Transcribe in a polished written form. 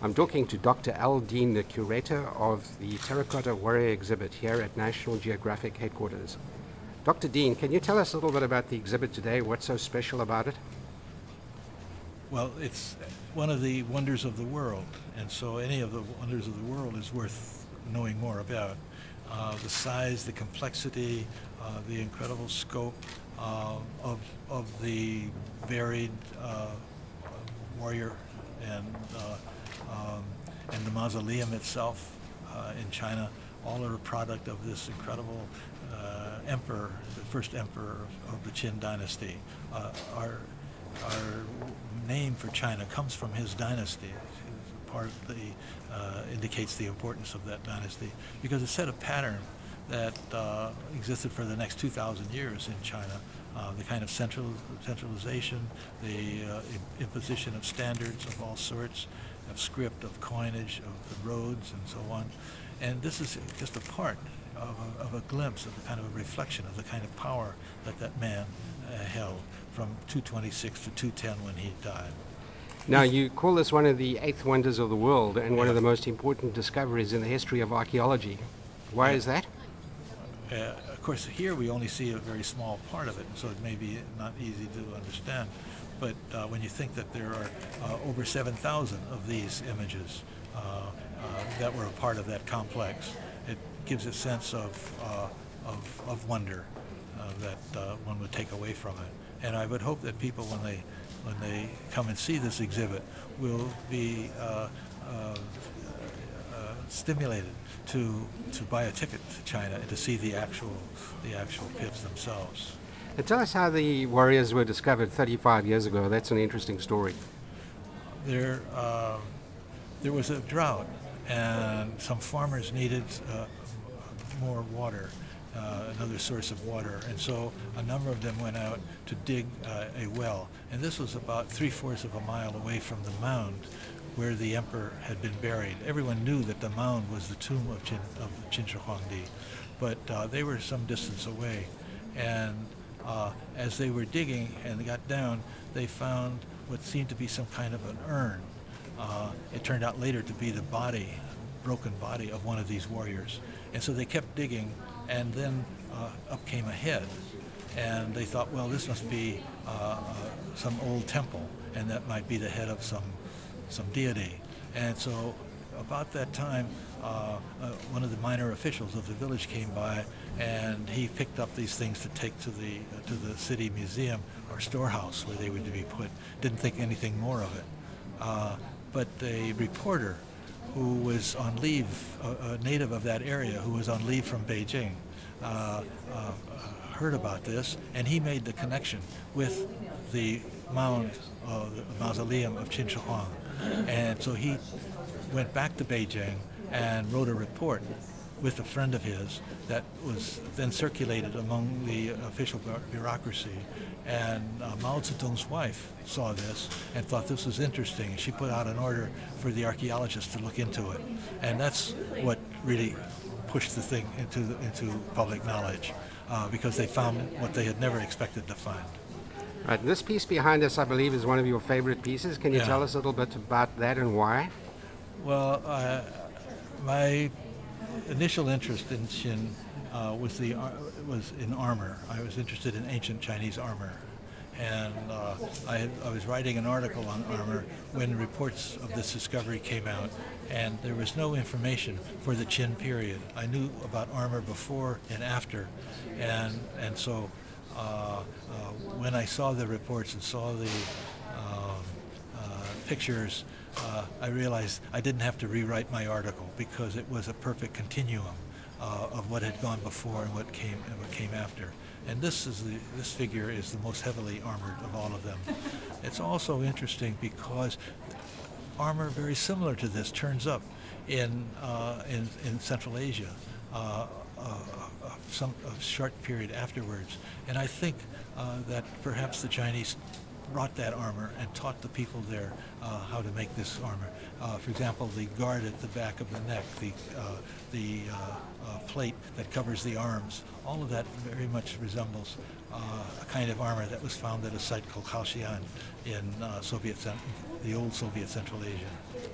I'm talking to Dr. Dien, the curator of the Terra Cotta Warrior exhibit here at National Geographic headquarters. Dr. Dien, can you tell us a little bit about the exhibit today? What's so special about it? Well, it's one of the wonders of the world, and so any of the wonders of the world is worth knowing more about. The size, the complexity, the incredible scope of the buried warrior and the mausoleum itself in China, all are a product of this incredible emperor, the first emperor of the Qin dynasty. Our name for China comes from his dynasty. Part of the indicates the importance of that dynasty because it set a pattern that existed for the next 2,000 years in China. The kind of centralization, the imposition of standards of all sorts, of script, of coinage, of the roads, and so on. And this is just a part of a glimpse of the kind of a reflection of the kind of power that that man held from 226 to 210 when he died. Now, you call this one of the 8th wonders of the world and one of the most important discoveries in the history of archaeology. Why is that? Of course, here we only see a very small part of it, so it may be not easy to understand. But when you think that there are over 7,000 of these images that were a part of that complex, it gives a sense of wonder that one would take away from it. And I would hope that people, when they come and see this exhibit, will be stimulated to buy a ticket to China and to see the actual pits themselves. And tell us how the warriors were discovered 35 years ago. That's an interesting story. There was a drought, and some farmers needed more water, another source of water, and so a number of them went out to dig a well. And this was about 3/4 of a mile away from the mound where the emperor had been buried. Everyone knew that the mound was the tomb of Qin Shi Huangdi, but they were some distance away. And as they were digging and they got down, they found what seemed to be some kind of an urn. It turned out later to be the broken body of one of these warriors. And so they kept digging, and then up came a head. And they thought, well, this must be some old temple, and that might be the head of some deity. And so about that time, one of the minor officials of the village came by, and he picked up these things to take to the city museum or storehouse where they would be put. Didn't think anything more of it. But a reporter who was on leave, a native of that area who was on leave from Beijing, heard about this, and he made the connection with the mound, the mausoleum of Qin Shi Huang. And so he went back to Beijing and wrote a report with a friend of his that was then circulated among the official bureaucracy. And Mao Zedong's wife saw this and thought this was interesting, and she put out an order for the archaeologists to look into it. And that's what really pushed the thing into public knowledge, because they found what they had never expected to find. Right, this piece behind us, I believe, is one of your favorite pieces. Can you tell us a little bit about that and why? Well, my initial interest in Qin was in armor. I was interested in ancient Chinese armor. And I was writing an article on armor when reports of this discovery came out, and there was no information for the Qin period. I knew about armor before and after, and so when I saw the reports and saw the pictures, I realized I didn't have to rewrite my article because it was a perfect continuum of what had gone before and what came after. And this figure is the most heavily armored of all of them. It's also interesting because armor very similar to this turns up in Central Asia. A short period afterwards, and I think that perhaps the Chinese brought that armor and taught the people there how to make this armor. For example, the guard at the back of the neck, the plate that covers the arms, all of that very much resembles a kind of armor that was found at a site called Kaohsiung in the old Soviet Central Asia.